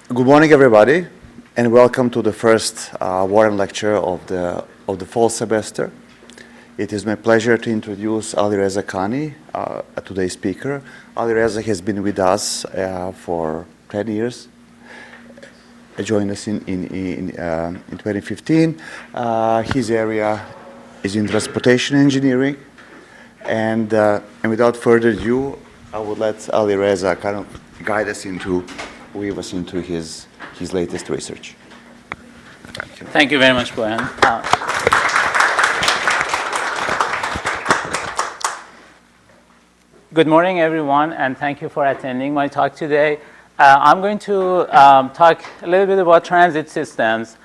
Good morning, everybody, and welcome to the first Warren lecture of the fall semester. It is my pleasure to introduce Alireza Khani, today's speaker. Alireza has been with us for 10 years. He joined us in 2015. His area is in transportation engineering, and without further ado, I would let Alireza kind of weave us into his latest research. Thank you. Thank you very much, Boyan. Good morning, everyone, and thank you for attending my talk today. I'm going to talk a little bit about transit systems.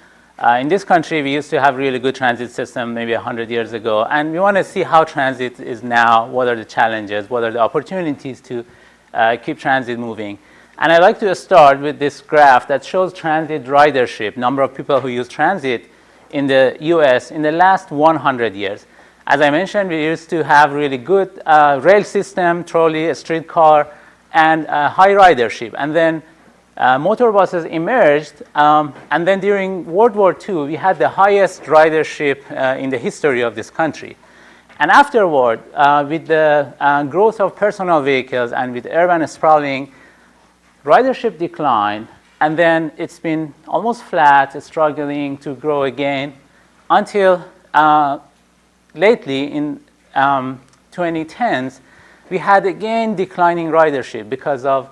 In this country, we used to have really good transit system maybe 100 years ago, and we want to see how transit is now, what are the challenges, what are the opportunities to keep transit moving. And I'd like to start with this graph that shows transit ridership, number of people who use transit in the US in the last 100 years. As I mentioned, we used to have really good rail system, trolley, a streetcar, and high ridership. And then motor buses emerged, and then during World War II, we had the highest ridership in the history of this country. And afterward, with the growth of personal vehicles and with urban sprawling, ridership declined, and then it's been almost flat, struggling to grow again, until lately in 2010s, we had again declining ridership because of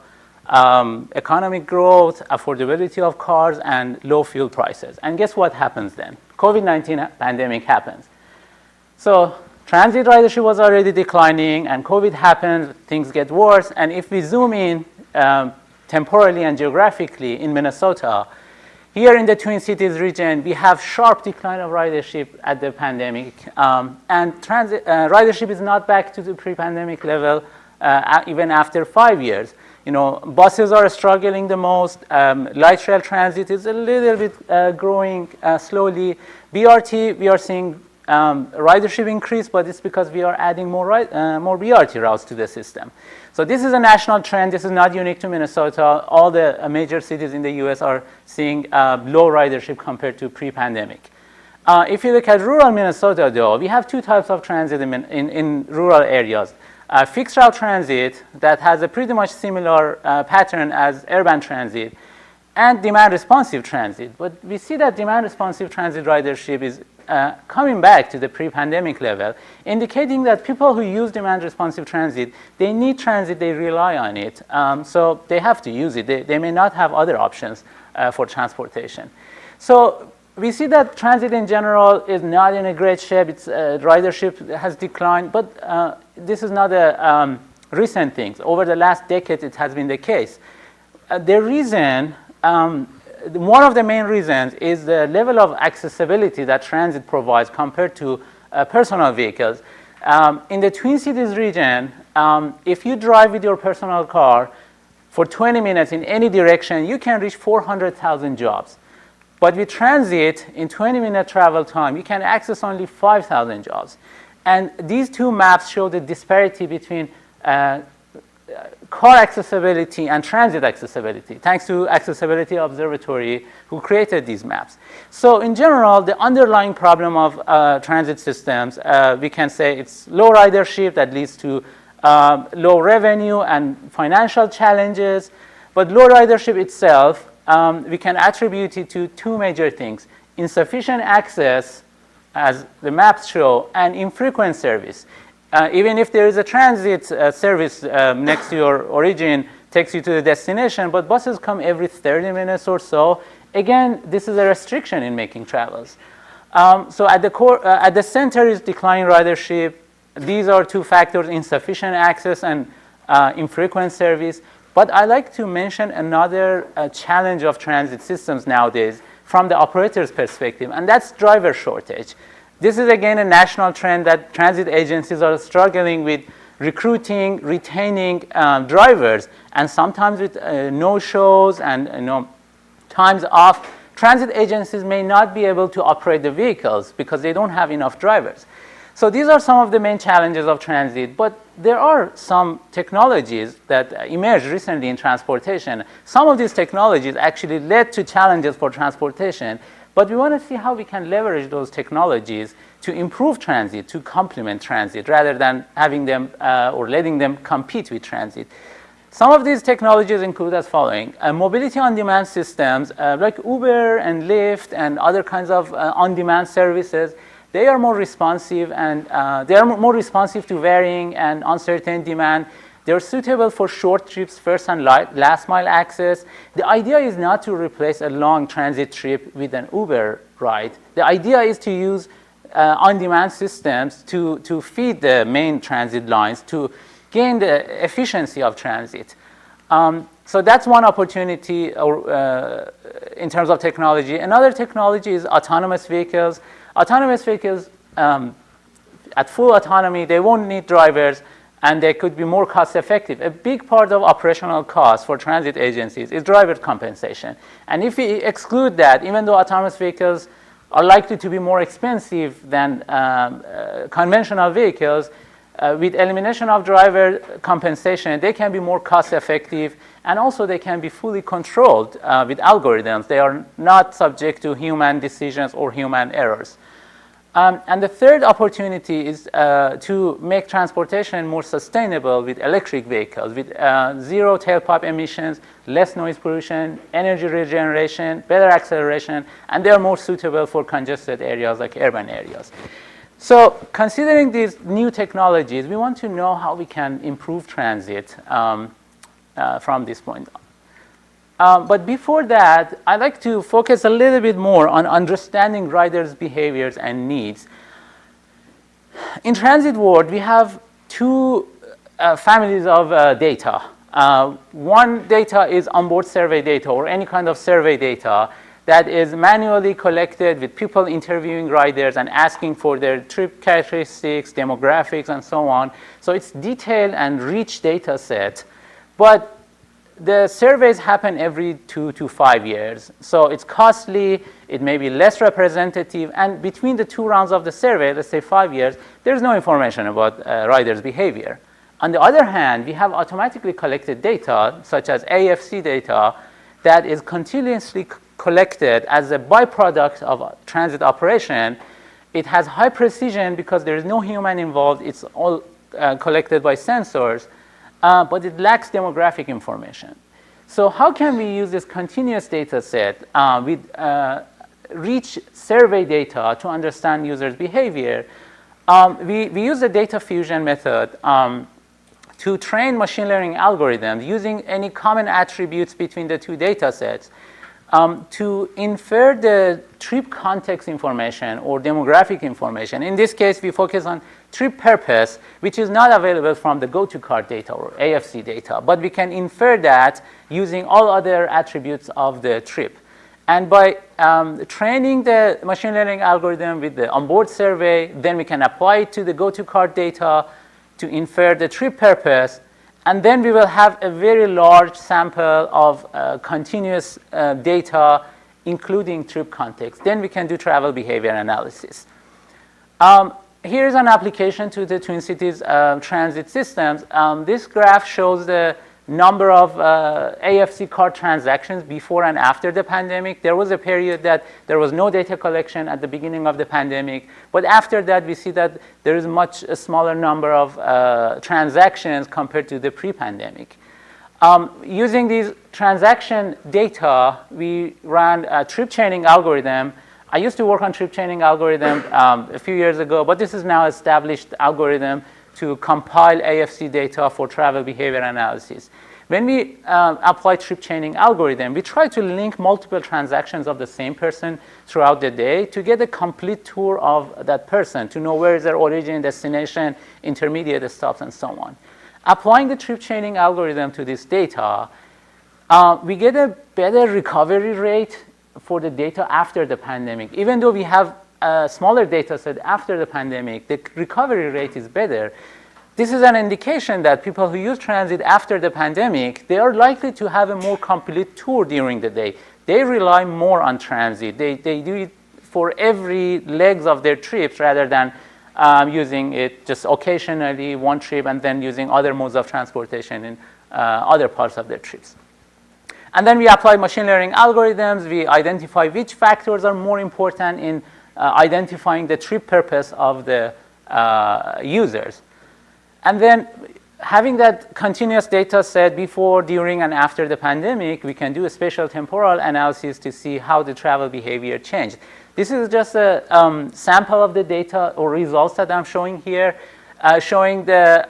economic growth, affordability of cars, and low fuel prices. And guess what happens then? COVID-19 pandemic happens. So transit ridership was already declining, and COVID happens, things get worse, and if we zoom in temporally and geographically in Minnesota, here in the Twin Cities region, we have sharp decline of ridership at the pandemic, and transit ridership is not back to the pre-pandemic level even after 5 years. You know, buses are struggling the most. Light rail transit is a little bit growing slowly. BRT, we are seeing ridership increase, but it's because we are adding more BRT routes to the system. So this is a national trend. This is not unique to Minnesota. All the major cities in the US are seeing low ridership compared to pre-pandemic. If you look at rural Minnesota, though, we have two types of transit in rural areas. Fixed route transit that has a pretty much similar pattern as urban transit, and demand responsive transit. But we see that demand responsive transit ridership is coming back to the pre-pandemic level, indicating that people who use demand responsive transit, they need transit, they rely on it, so they have to use it. They may not have other options for transportation. So we see that transit in general is not in a great shape. Its ridership has declined, but this is not a recent thing. Over the last decade, it has been the case. The reason, one of the main reasons is the level of accessibility that transit provides compared to personal vehicles. In the Twin Cities region, if you drive with your personal car for 20 minutes in any direction, you can reach 400,000 jobs. But with transit, in 20-minute travel time, you can access only 5,000 jobs. And these two maps show the disparity between car accessibility and transit accessibility, thanks to Accessibility Observatory, who created these maps. So in general, the underlying problem of transit systems, we can say it's low ridership that leads to low revenue and financial challenges. But low ridership itself, we can attribute it to two major things: insufficient access, as the maps show, and infrequent service. Even if there is a transit service next to your origin, takes you to the destination, but buses come every 30 minutes or so. Again, this is a restriction in making travels. So at the center is declining ridership. These are two factors: insufficient access and infrequent service. But I like to mention another challenge of transit systems nowadays from the operator's perspective, and that's driver shortage. This is again a national trend that transit agencies are struggling with recruiting, retaining drivers, and sometimes with no-shows and times off. Transit agencies may not be able to operate the vehicles because they don't have enough drivers. So these are some of the main challenges of transit, but there are some technologies that emerged recently in transportation. Some of these technologies actually led to challenges for transportation, but we want to see how we can leverage those technologies to improve transit, to complement transit, rather than having them or letting them compete with transit. Some of these technologies include as following: mobility on-demand systems like Uber and Lyft and other kinds of on-demand services. They are more responsive and they are more responsive to varying and uncertain demand. They're suitable for short trips, first and last mile access. The idea is not to replace a long transit trip with an Uber ride. The idea is to use on-demand systems to feed the main transit lines to gain the efficiency of transit. So that's one opportunity in terms of technology. Another technology is autonomous vehicles. Autonomous vehicles, at full autonomy, they won't need drivers, and they could be more cost effective. A big part of operational costs for transit agencies is driver compensation. And if we exclude that, even though autonomous vehicles are likely to be more expensive than conventional vehicles, with elimination of driver compensation, they can be more cost effective, and also they can be fully controlled with algorithms. They are not subject to human decisions or human errors. And the third opportunity is to make transportation more sustainable with electric vehicles, with zero tailpipe emissions, less noise pollution, energy regeneration, better acceleration, and they are more suitable for congested areas like urban areas. So considering these new technologies, we want to know how we can improve transit from this point on. But before that, I'd like to focus a little bit more on understanding riders' behaviors and needs. In transit world, we have two families of data. One data is onboard survey data, or any kind of survey data that is manually collected with people interviewing riders and asking for their trip characteristics, demographics, and so on. So it's detailed and rich data set, but the surveys happen every 2 to 5 years. So it's costly, it may be less representative, and between the two rounds of the survey, let's say 5 years, there's no information about riders' behavior. On the other hand, we have automatically collected data, such as AFC data, that is continuously collected as a byproduct of transit operation. It has high precision because there is no human involved. It's all collected by sensors, but it lacks demographic information. So how can we use this continuous data set with rich survey data to understand users' behavior? We use the data fusion method to train machine learning algorithms using any common attributes between the two data sets to infer the trip context information or demographic information. In this case, we focus on trip purpose, which is not available from the go-to-card data or AFC data, but we can infer that using all other attributes of the trip. And by training the machine learning algorithm with the onboard survey, then we can apply it to the go-to-card data to infer the trip purpose. And then we will have a very large sample of continuous data, including trip context. Then we can do travel behavior analysis. Here's an application to the Twin Cities transit systems. This graph shows the number of AFC card transactions before and after the pandemic. There was a period that there was no data collection at the beginning of the pandemic, but after that we see that there is much a smaller number of transactions compared to the pre-pandemic. Using these transaction data, we ran a trip chaining algorithm. I used to work on trip chaining algorithm a few years ago, but this is now established algorithm to compile AFC data for travel behavior analysis. When we apply trip chaining algorithm, we try to link multiple transactions of the same person throughout the day to get a complete tour of that person, to know where is their origin, destination, intermediate stops, and so on. Applying the trip chaining algorithm to this data, we get a better recovery rate for the data after the pandemic. Even though we have a smaller data set after the pandemic, the recovery rate is better. This is an indication that people who use transit after the pandemic, they are likely to have a more complete tour during the day. They rely more on transit. They do it for every legs of their trips rather than using it just occasionally, one trip, and then using other modes of transportation in other parts of their trips. And then we apply machine learning algorithms. We identify which factors are more important in identifying the trip purpose of the users. And then having that continuous data set before, during, and after the pandemic, we can do a spatial temporal analysis to see how the travel behavior changed. This is just a sample of the data or results that I'm showing here, showing the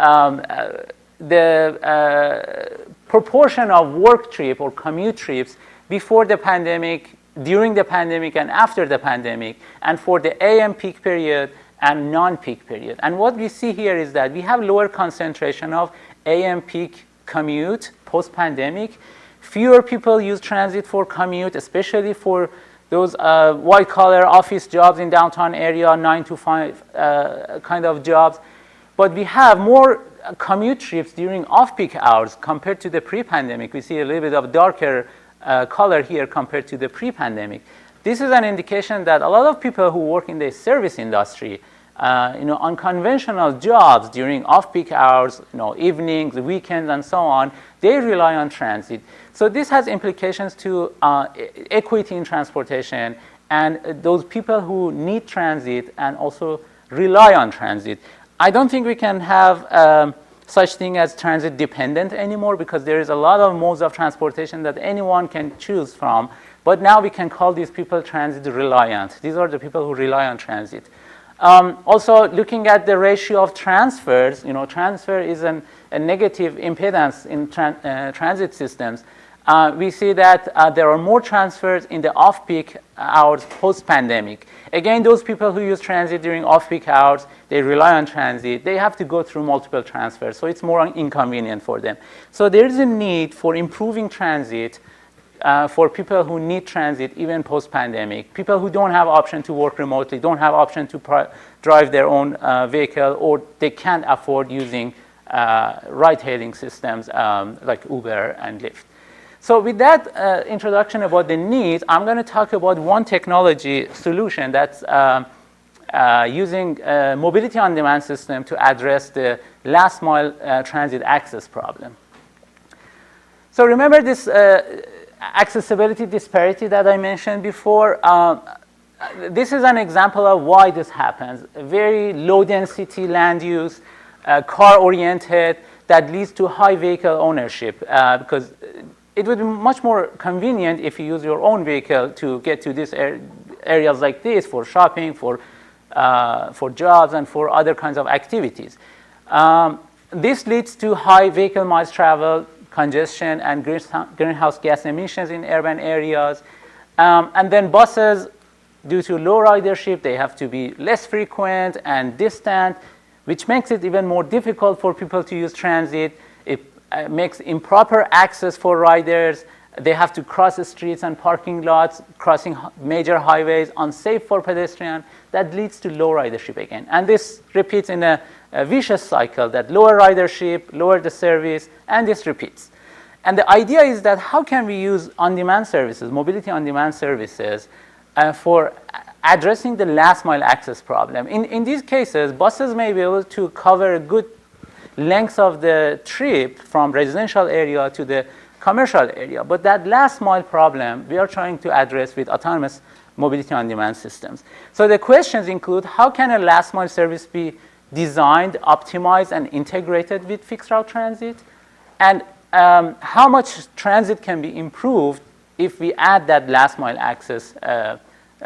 proportion of work trip or commute trips before the pandemic, during the pandemic, and after the pandemic, and for the AM peak period and non-peak period. And what we see here is that we have lower concentration of AM peak commute post-pandemic. Fewer people use transit for commute, especially for those white-collar office jobs in downtown area, 9-to-5 kind of jobs. But we have more commute trips during off-peak hours compared to the pre-pandemic. We see a little bit of darker color here compared to the pre-pandemic. This is an indication that a lot of people who work in the service industry, unconventional jobs during off-peak hours, evenings, weekends, and so on, they rely on transit. So this has implications to equity in transportation and those people who need transit and also rely on transit. I don't think we can have such thing as transit dependent anymore, because there is a lot of modes of transportation that anyone can choose from. But now we can call these people transit reliant. These are the people who rely on transit. Also, looking at the ratio of transfers, transfer is a negative impedance in transit systems. We see that there are more transfers in the off-peak hours post-pandemic. Again, those people who use transit during off-peak hours, they rely on transit. They have to go through multiple transfers, so it's more inconvenient for them. So there is a need for improving transit for people who need transit even post-pandemic. People who don't have option to work remotely, don't have option to drive their own vehicle, or they can't afford using ride-hailing systems like Uber and Lyft. So with that introduction about the needs, I'm going to talk about one technology solution that's using a mobility on-demand system to address the last mile transit access problem. So remember this accessibility disparity that I mentioned before. This is an example of why this happens. Very low density land use, car-oriented, that leads to high vehicle ownership, because it would be much more convenient if you use your own vehicle to get to these areas like this for shopping, for jobs, and for other kinds of activities. This leads to high vehicle miles traveled, congestion, and greenhouse gas emissions in urban areas. And then buses, due to low ridership, they have to be less frequent and distant, which makes it even more difficult for people to use transit. It makes improper access for riders. They have to cross the streets and parking lots, crossing major highways, unsafe for pedestrians. That leads to low ridership again. And this repeats in a vicious cycle, that lower ridership, lower the service, and this repeats. And the idea is that how can we use on-demand services, mobility on-demand services, for addressing the last mile access problem. In these cases, buses may be able to cover a good length of the trip from residential area to the commercial area. But that last mile problem, we are trying to address with autonomous mobility on-demand systems. So the questions include, how can a last mile service be designed, optimized, and integrated with fixed route transit? And how much transit can be improved if we add that last mile access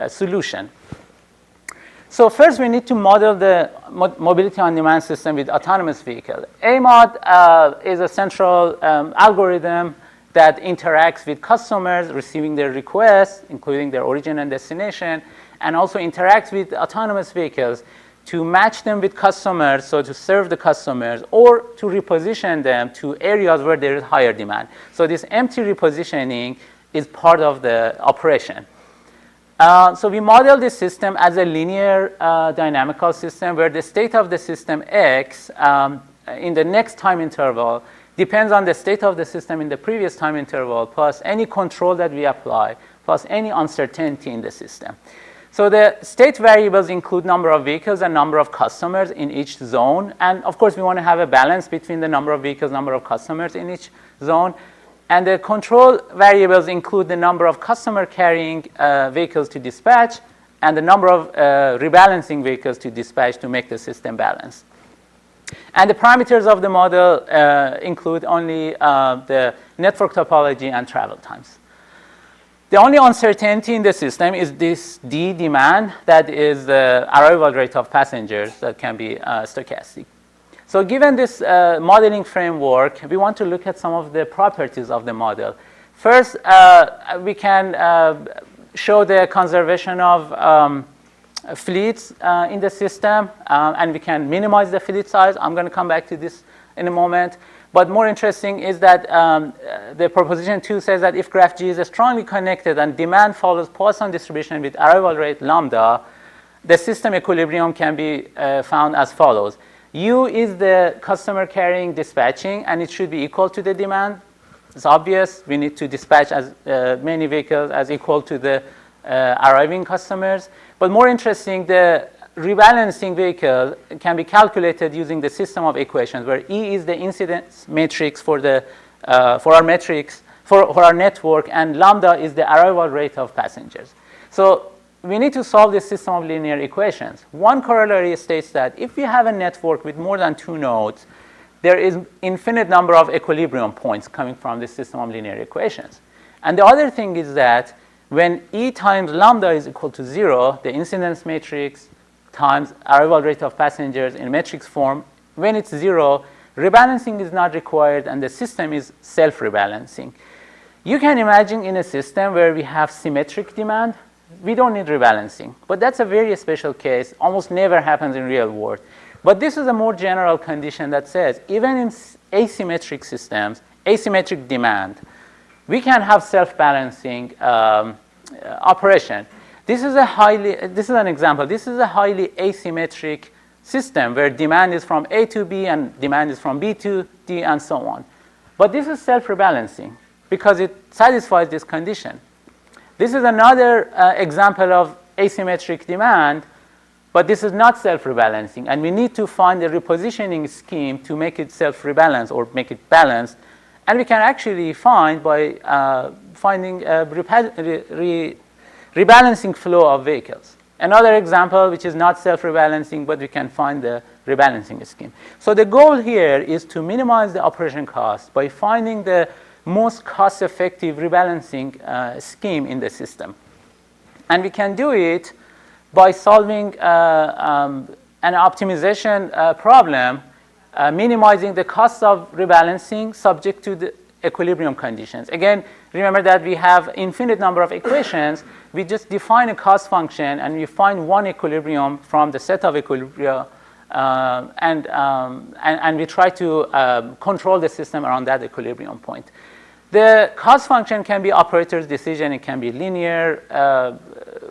solution? So first, we need to model the mobility on-demand system with autonomous vehicle. AMOD is a central algorithm that interacts with customers, receiving their requests, including their origin and destination, and also interacts with autonomous vehicles to match them with customers, so to serve the customers, or to reposition them to areas where there is higher demand. So this empty repositioning is part of the operation. So we model this system as a linear dynamical system where the state of the system X in the next time interval depends on the state of the system in the previous time interval, plus any control that we apply, plus any uncertainty in the system. So the state variables include number of vehicles and number of customers in each zone. And of course, we want to have a balance between the number of vehicles, number of customers in each zone. And the control variables include the number of customer carrying vehicles to dispatch and the number of rebalancing vehicles to dispatch to make the system balance. And the parameters of the model include only the network topology and travel times. The only uncertainty in the system is this D demand, that is the arrival rate of passengers that can be stochastic. So given this modeling framework, we want to look at some of the properties of the model. First, we can show the conservation of fleets in the system, and we can minimize the fleet size. I'm going to come back to this in a moment. But more interesting is that the proposition 2 says that if graph G is strongly connected and demand follows Poisson distribution with arrival rate lambda, the system equilibrium can be found as follows. U is the customer carrying dispatching, and it should be equal to the demand. It's obvious. We need to dispatch as many vehicles as equal to the arriving customers. But more interesting, the rebalancing vehicle can be calculated using the system of equations, where E is the incidence matrix for our network, and lambda is the arrival rate of passengers. So we need to solve this system of linear equations. One corollary states that if we have a network with more than 2 nodes, there is infinite number of equilibrium points coming from this system of linear equations. And the other thing is that when E times lambda is equal to 0, the incidence matrix times arrival rate of passengers in matrix form, when it's 0, rebalancing is not required and the system is self-rebalancing. You can imagine in a system where we have symmetric demand, we don't need rebalancing. But that's a very special case, almost never happens in real world. But this is a more general condition that says even in asymmetric systems, asymmetric demand, we can have self-balancing operation. This is an example. This is a highly asymmetric system where demand is from A to B and demand is from B to D and so on. But this is self-rebalancing because it satisfies this condition. This is another example of asymmetric demand, but this is not self-rebalancing. And we need to find a repositioning scheme to make it self-rebalance or make it balanced. And we can actually find by finding a rebalancing flow of vehicles. Another example which is not self-rebalancing, but we can find the rebalancing scheme. So the goal here is to minimize the operation cost by finding the most cost-effective rebalancing scheme in the system. And we can do it by solving an optimization problem, minimizing the cost of rebalancing subject to the equilibrium conditions. Again, remember that we have infinite number of equations. We just define a cost function and we find one equilibrium from the set of equilibria, and we try to control the system around that equilibrium point. The cost function can be operator's decision. It can be linear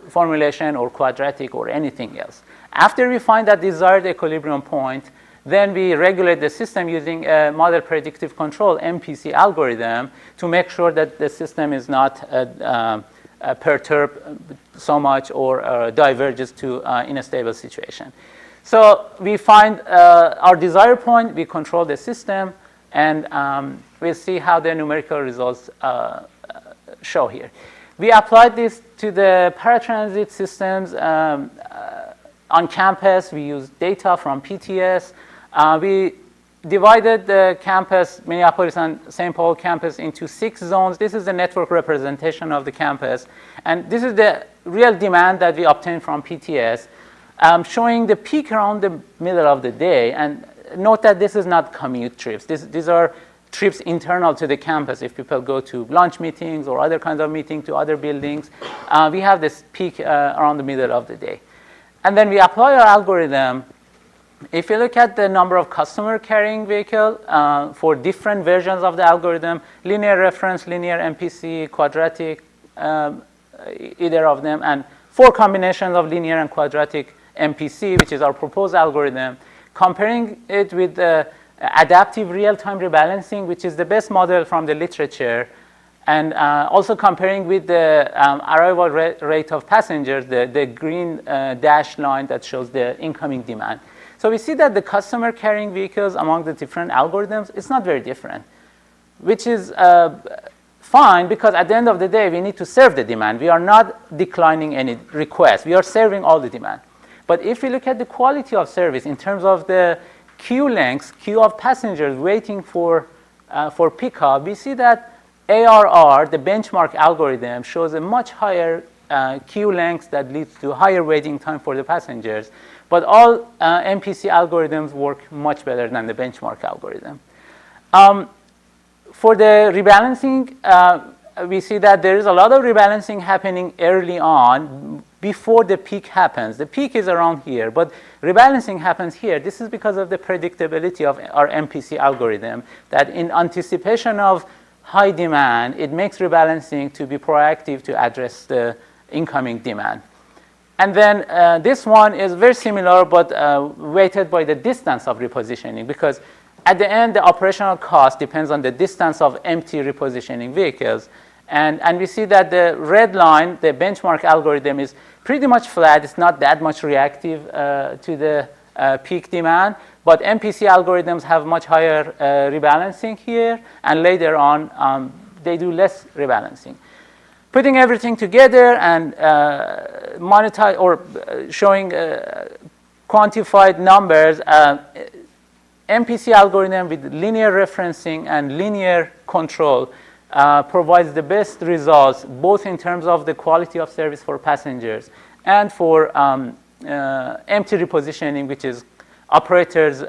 formulation or quadratic or anything else. After we find that desired equilibrium point, then we regulate the system using a model predictive control MPC algorithm to make sure that the system is not perturbed so much or diverges to in a stable situation. So we find our desired point, we control the system, and we'll see how the numerical results show here. We applied this to the paratransit systems on campus. We used data from PTS. We divided the campus, Minneapolis and St. Paul campus, into 6 zones. This is the network representation of the campus. And this is the real demand that we obtained from PTS, showing the peak around the middle of the day. And note that this is not commute trips. These are trips internal to the campus. If people go to lunch meetings or other kinds of meetings to other buildings, we have this peak around the middle of the day. And then we apply our algorithm. If you look at the number of customer carrying vehicle for different versions of the algorithm, linear reference, linear MPC, quadratic, either of them, and 4 combinations of linear and quadratic MPC, which is our proposed algorithm, comparing it with the adaptive real-time rebalancing, which is the best model from the literature, And also comparing with the arrival rate of passengers, the green dashed line that shows the incoming demand. So we see that the customer carrying vehicles among the different algorithms, it's not very different, which is fine, because at the end of the day, we need to serve the demand. We are not declining any request. We are serving all the demand. But if we look at the quality of service in terms of the queue lengths, queue of passengers waiting for pickup, we see that ARR, the benchmark algorithm, shows a much higher queue length that leads to higher waiting time for the passengers. But all MPC algorithms work much better than the benchmark algorithm. For the rebalancing, we see that there is a lot of rebalancing happening early on before the peak happens. The peak is around here, but rebalancing happens here. This is because of the predictability of our MPC algorithm, that in anticipation of high demand, it makes rebalancing to be proactive to address the incoming demand. And then this one is very similar, but weighted by the distance of repositioning, because at the end, the operational cost depends on the distance of empty repositioning vehicles. And we see that the red line, the benchmark algorithm, is pretty much flat. It's not that much reactive to the peak demand. But MPC algorithms have much higher rebalancing here. And later on, they do less rebalancing. Putting everything together and monetize or showing quantified numbers, MPC algorithm with linear referencing and linear control provides the best results, both in terms of the quality of service for passengers and for empty repositioning, which is operators'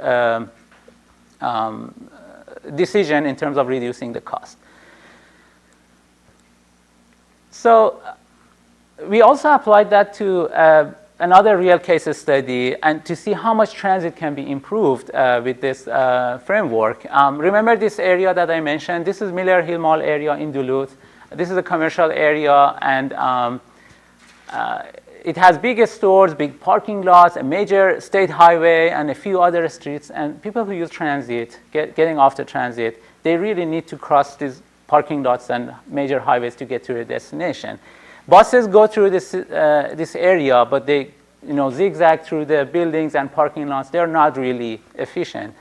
decision in terms of reducing the cost. So we also applied that to another real case study, and to see how much transit can be improved with this framework. Remember this area that I mentioned? This is Miller Hill Mall area in Duluth. This is a commercial area, and it has big stores, big parking lots, a major state highway, and a few other streets. And people who use transit, getting off the transit, they really need to cross these parking lots and major highways to get to their destination. Buses go through this area, but they zigzag through the buildings and parking lots. They're not really efficient.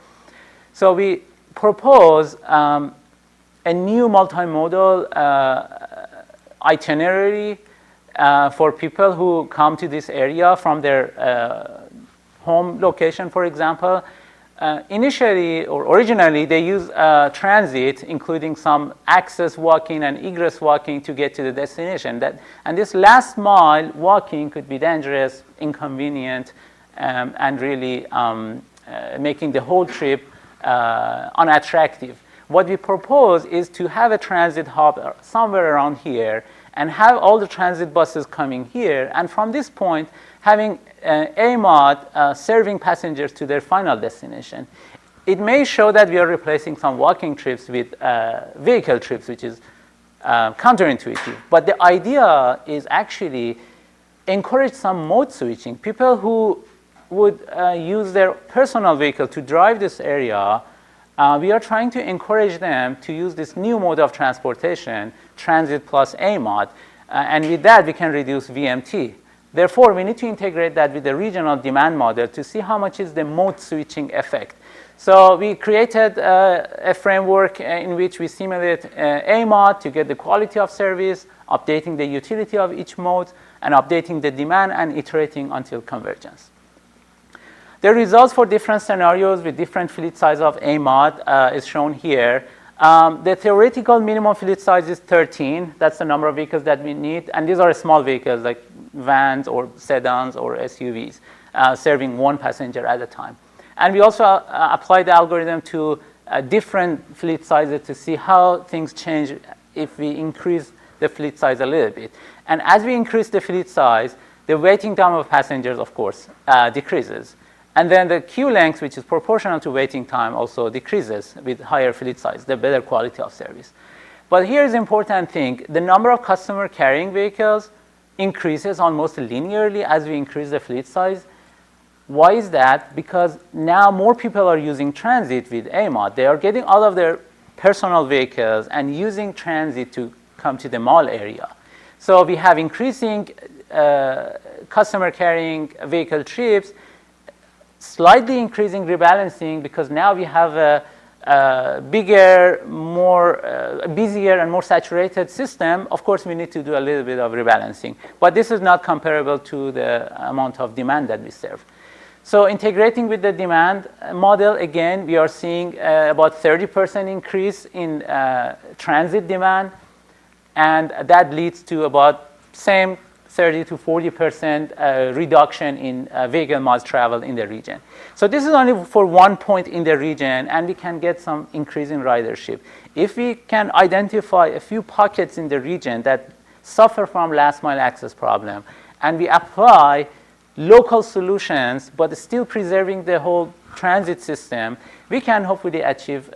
So we propose a new multimodal itinerary for people who come to this area from their home location, for example. Initially or originally, they use transit, including some access walking and egress walking to get to the destination. And this last mile walking could be dangerous, inconvenient, and really making the whole trip unattractive. What we propose is to have a transit hub somewhere around here and have all the transit buses coming here. And from this point, having AMOD serving passengers to their final destination. It may show that we are replacing some walking trips with vehicle trips, which is counterintuitive. But the idea is actually encourage some mode switching. People who would use their personal vehicle to drive this area, we are trying to encourage them to use this new mode of transportation, transit plus AMOD. And with that, we can reduce VMT. Therefore, we need to integrate that with the regional demand model to see how much is the mode switching effect. So we created a framework in which we simulate AMOD to get the quality of service, updating the utility of each mode, and updating the demand and iterating until convergence. The results for different scenarios with different fleet size of AMOD is shown here. The theoretical minimum fleet size is 13. That's the number of vehicles that we need. And these are small vehicles like vans or sedans or SUVs, serving one passenger at a time. And we also apply the algorithm to different fleet sizes to see how things change if we increase the fleet size a little bit. And as we increase the fleet size, the waiting time of passengers, of course, decreases. And then the queue length, which is proportional to waiting time, also decreases with higher fleet size, the better quality of service. But here's the important thing. The number of customer carrying vehicles increases almost linearly as we increase the fleet size. Why is that? Because now more people are using transit with AMOD. They are getting out of their personal vehicles and using transit to come to the mall area. So we have increasing customer carrying vehicle trips, slightly increasing rebalancing because now we have a bigger, busier and more saturated system. Of course, we need to do a little bit of rebalancing, but this is not comparable to the amount of demand that we serve. So integrating with the demand model, again, we are seeing about 30% increase in transit demand, and that leads to about same 30 to 40% reduction in vehicle miles traveled in the region. So this is only for one point in the region, and we can get some increase in ridership. If we can identify a few pockets in the region that suffer from last mile access problem, and we apply local solutions, but still preserving the whole transit system, we can hopefully achieve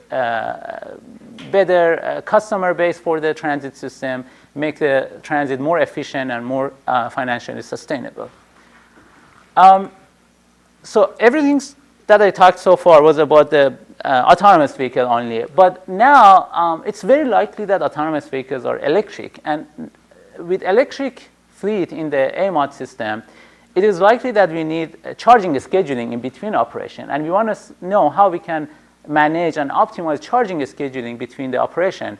better customer base for the transit system, make the transit more efficient and more financially sustainable. So everything that I talked so far was about the autonomous vehicle only, but now it's very likely that autonomous vehicles are electric, and with electric fleet in the AMOD system, it is likely that we need charging scheduling in between operation, and we want to know how we can manage and optimize charging scheduling between the operation.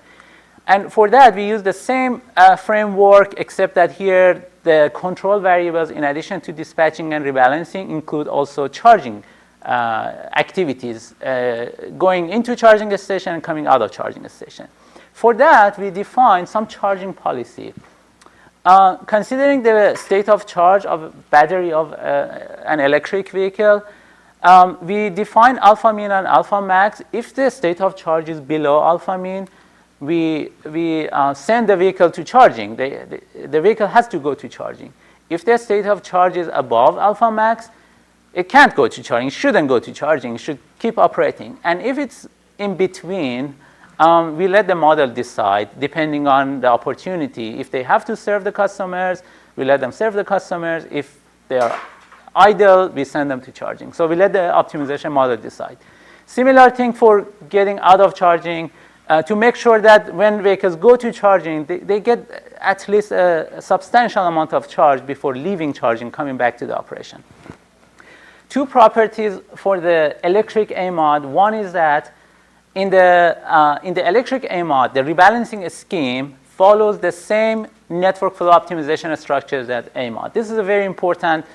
And for that, we use the same framework, except that here the control variables, in addition to dispatching and rebalancing, include also charging activities, going into charging station and coming out of charging station. For that, we define some charging policy. Considering the state of charge of a battery of an electric vehicle, we define alpha mean and alpha max. If the state of charge is below alpha mean, we send the vehicle to charging. The vehicle has to go to charging. If the state of charge is above alpha max, it can't go to charging, shouldn't go to charging, should keep operating. And if it's in between, we let the model decide, depending on the opportunity. If they have to serve the customers, we let them serve the customers. If they are idle, we send them to charging. So we let the optimization model decide. Similar thing for getting out of charging, to make sure that when vehicles go to charging, they get at least a substantial amount of charge before leaving charging, coming back to the operation. Two properties for the electric AMOD. One is that in the electric AMOD, the rebalancing scheme follows the same network flow optimization structures as AMOD. This is a very important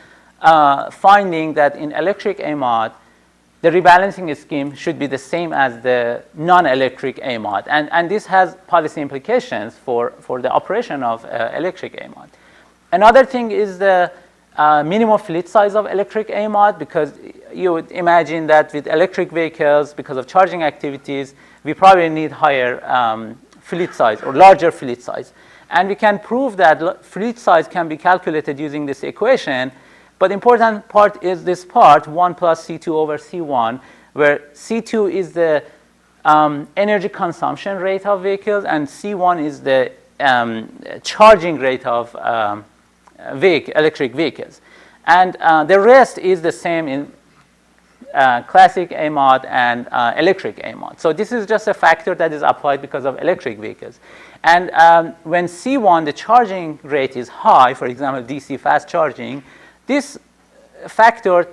finding, that in electric AMOD, the rebalancing scheme should be the same as the non-electric AMOD. And this has policy implications for the operation of electric AMOD. Another thing is the minimum fleet size of electric AMOD, because you would imagine that with electric vehicles, because of charging activities, we probably need higher fleet size or larger fleet size. And we can prove that fleet size can be calculated using this equation. But the important part is this part, 1 plus C2 over C1, where C2 is the energy consumption rate of vehicles, and C1 is the charging rate of electric vehicles. And the rest is the same in classic AMOD and electric AMOD. So this is just a factor that is applied because of electric vehicles. And when C1, the charging rate, is high, for example, DC fast charging, this factor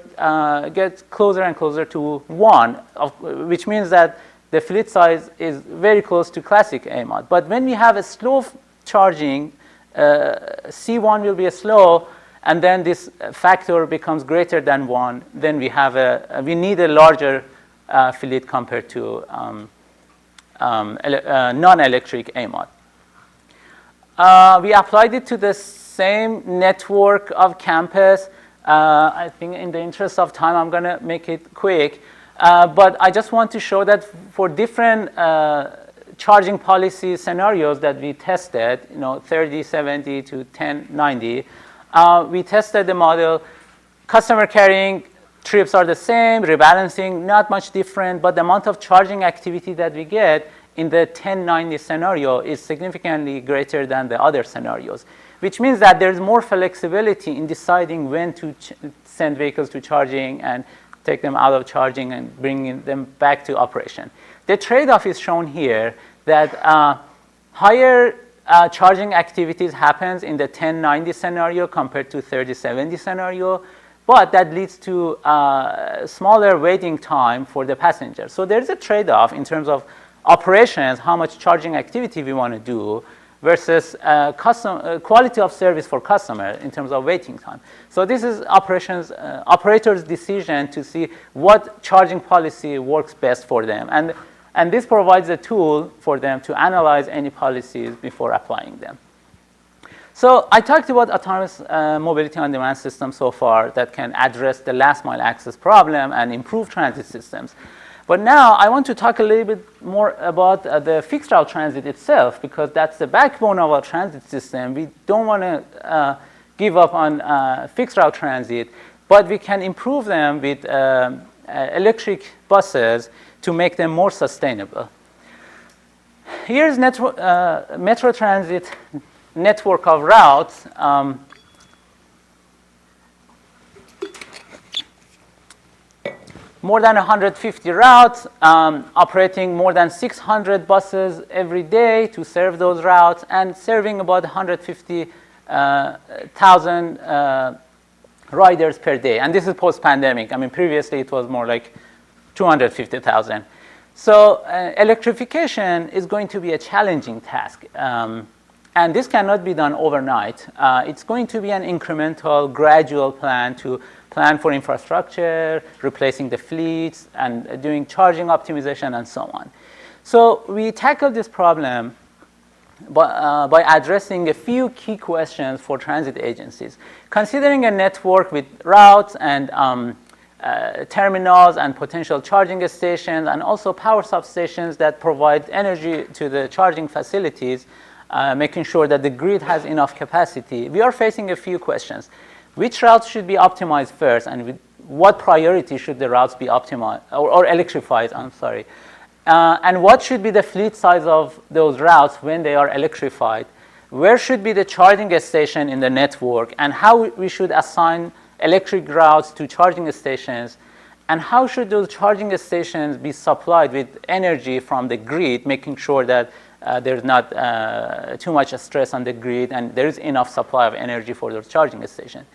gets closer and closer to 1, which means that the fleet size is very close to classic AMOD. But when we have a slow charging, C1 will be slow, and then this factor becomes greater than 1. Then we need a larger fleet compared to non-electric AMOD. We applied it to the same network of campus. I think in the interest of time, I'm going to make it quick. But I just want to show that for different charging policy scenarios that we tested, 30, 70 to 10, 90, we tested the model. Customer carrying trips are the same, rebalancing not much different, but the amount of charging activity that we get in the 1090 scenario is significantly greater than the other scenarios, which means that there's more flexibility in deciding when to send vehicles to charging and take them out of charging and bringing them back to operation. The trade-off is shown here, that higher charging activities happens in the 1090 scenario compared to 3070 scenario, but that leads to smaller waiting time for the passenger. So there's a trade-off in terms of operations, how much charging activity we want to do, versus quality of service for customer in terms of waiting time. So this is operators' decision to see what charging policy works best for them. And this provides a tool for them to analyze any policies before applying them. So I talked about autonomous mobility on-demand systems so far that can address the last mile access problem and improve transit systems. But now I want to talk a little bit more about the fixed route transit itself, because that's the backbone of our transit system. We don't want to give up on fixed route transit, but we can improve them with electric buses to make them more sustainable. Here's Metro Transit network of routes. More than 150 routes, operating more than 600 buses every day to serve those routes, and serving about 150,000 riders per day. And this is post-pandemic. I mean, previously it was more like 250,000. So electrification is going to be a challenging task. And this cannot be done overnight. It's going to be an incremental, gradual plan to plan for infrastructure, replacing the fleets, and doing charging optimization, and so on. So we tackled this problem by addressing a few key questions for transit agencies. Considering a network with routes and terminals and potential charging stations, and also power substations that provide energy to the charging facilities, making sure that the grid has enough capacity, we are facing a few questions. Which routes should be optimized first, and with what priority should the routes be optimized or electrified? I'm sorry. And what should be the fleet size of those routes when they are electrified? Where should be the charging station in the network, and how we should assign electric routes to charging stations? And how should those charging stations be supplied with energy from the grid, making sure that there's not too much stress on the grid and there is enough supply of energy for those charging stations.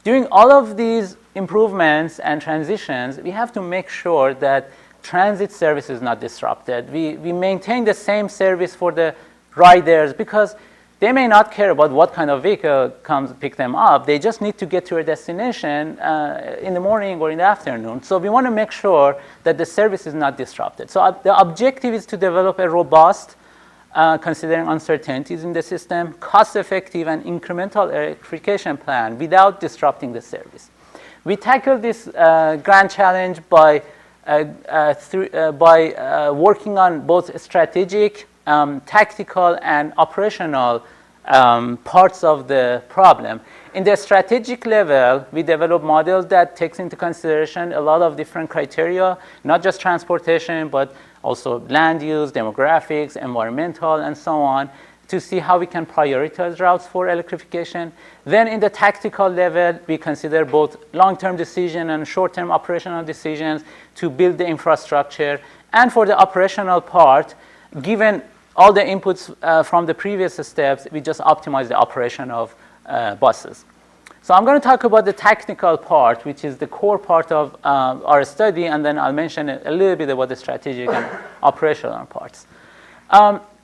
During all of these improvements and transitions, we have to make sure that transit service is not disrupted. We maintain the same service for the riders, because they may not care about what kind of vehicle comes pick them up. They just need to get to a destination in the morning or in the afternoon. So we want to make sure that the service is not disrupted. So the objective is to develop a robust, considering uncertainties in the system, cost-effective and incremental electrification plan without disrupting the service. We tackled this grand challenge by working on both strategic, tactical, and operational parts of the problem. In the strategic level, we develop models that takes into consideration a lot of different criteria, not just transportation, but also land use, demographics, environmental, and so on, to see how we can prioritize routes for electrification. Then in the tactical level, we consider both long-term decision and short-term operational decisions to build the infrastructure. And for the operational part, given all the inputs from the previous steps, we just optimize the operation of buses. So I'm going to talk about the technical part, which is the core part of our study, and then I'll mention a little bit about the strategic and operational parts.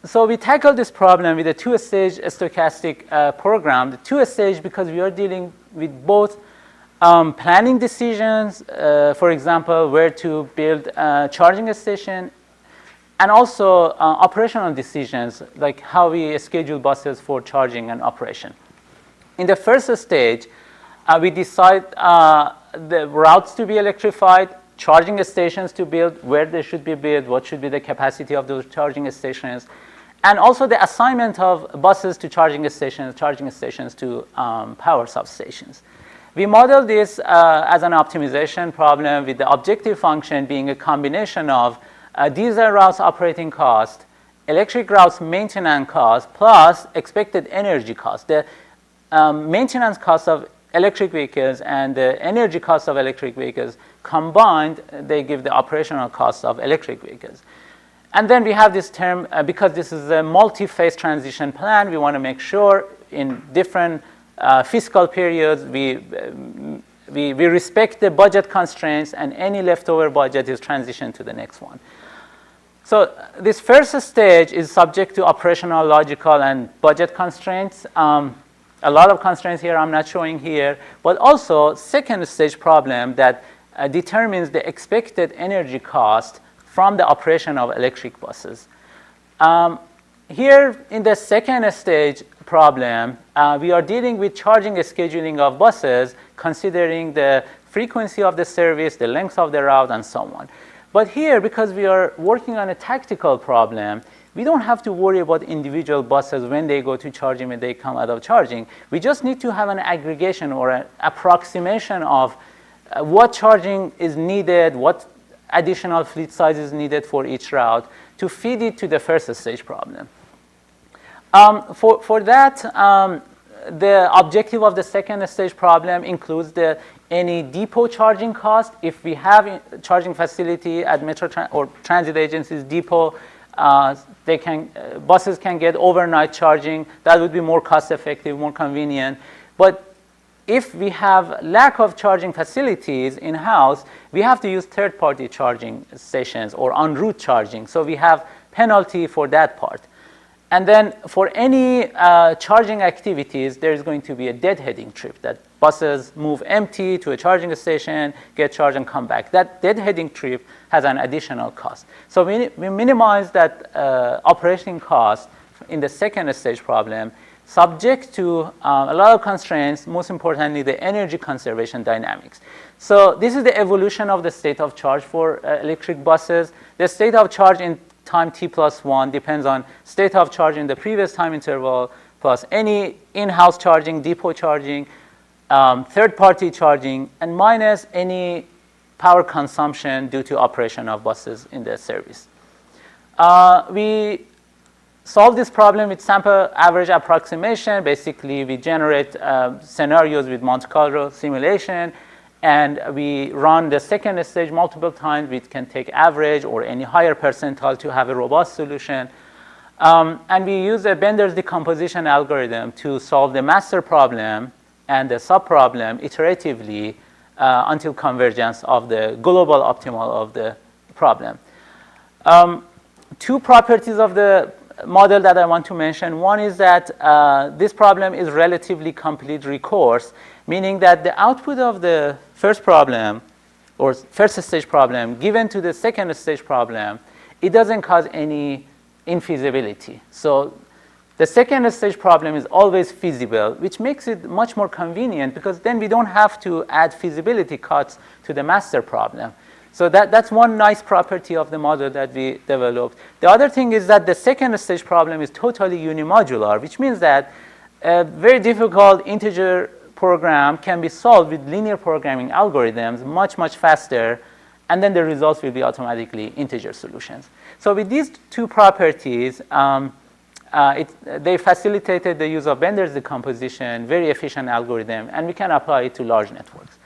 So we tackled this problem with a two-stage stochastic program. The two-stage because we are dealing with both planning decisions, for example, where to build a charging station, and also operational decisions, like how we schedule buses for charging and operation. In the first stage, we decide the routes to be electrified, charging stations to build, where they should be built, what should be the capacity of those charging stations, and also the assignment of buses to charging stations to power substations. We model this as an optimization problem, with the objective function being a combination of diesel routes operating cost, electric routes maintenance cost, plus expected energy cost. The maintenance cost of electric vehicles and the energy cost of electric vehicles combined, they give the operational cost of electric vehicles. And then we have this term, because this is a multi-phase transition plan, we want to make sure in different fiscal periods we respect the budget constraints, and any leftover budget is transitioned to the next one. So this first stage is subject to operational, logical, and budget constraints. A lot of constraints here I'm not showing here, but also second stage problem that determines the expected energy cost from the operation of electric buses. Here in the second stage problem, we are dealing with charging scheduling of buses, considering the frequency of the service, the length of the route, and so on. But here, because we are working on a tactical problem, we don't have to worry about individual buses when they go to charging, when they come out of charging. We just need to have an aggregation or an approximation of what charging is needed, what additional fleet size is needed for each route to feed it to the first stage problem. For that, the objective of the second stage problem includes any depot charging cost. If we have a charging facility at Metro or transit agencies depot, buses can get overnight charging. That would be more cost effective, more convenient. But if we have lack of charging facilities in-house, we have to use third-party charging stations or en route charging. So we have penalty for that part. And then for any charging activities, there is going to be a deadheading trip, that buses move empty to a charging station, get charged, and come back. That deadheading trip has an additional cost. So we minimize that operating cost in the second stage problem, subject to a lot of constraints, most importantly, the energy conservation dynamics. So this is the evolution of the state of charge for electric buses. The state of charge in time t+1 depends on state of charge in the previous time interval plus any in-house charging, depot charging, third-party charging, and minus any power consumption due to operation of buses in the service. We solve this problem with sample average approximation. Basically, we generate scenarios with Monte Carlo simulation, and we run the second stage multiple times. We can take average or any higher percentile to have a robust solution. And we use a Bender's decomposition algorithm to solve the master problem and the sub-problem iteratively until convergence of the global optimal of the problem. Two properties of the model that I want to mention. One is that this problem is relatively complete recourse, meaning that the output of the first problem or first stage problem given to the second stage problem, it doesn't cause any infeasibility. So the second stage problem is always feasible, which makes it much more convenient because then we don't have to add feasibility cuts to the master problem. So that's one nice property of the model that we developed. The other thing is that the second stage problem is totally unimodular, which means that a very difficult integer program can be solved with linear programming algorithms much, much faster, and then the results will be automatically integer solutions. So with these two properties, they facilitated the use of Bender's decomposition, very efficient algorithm, and we can apply it to large networks.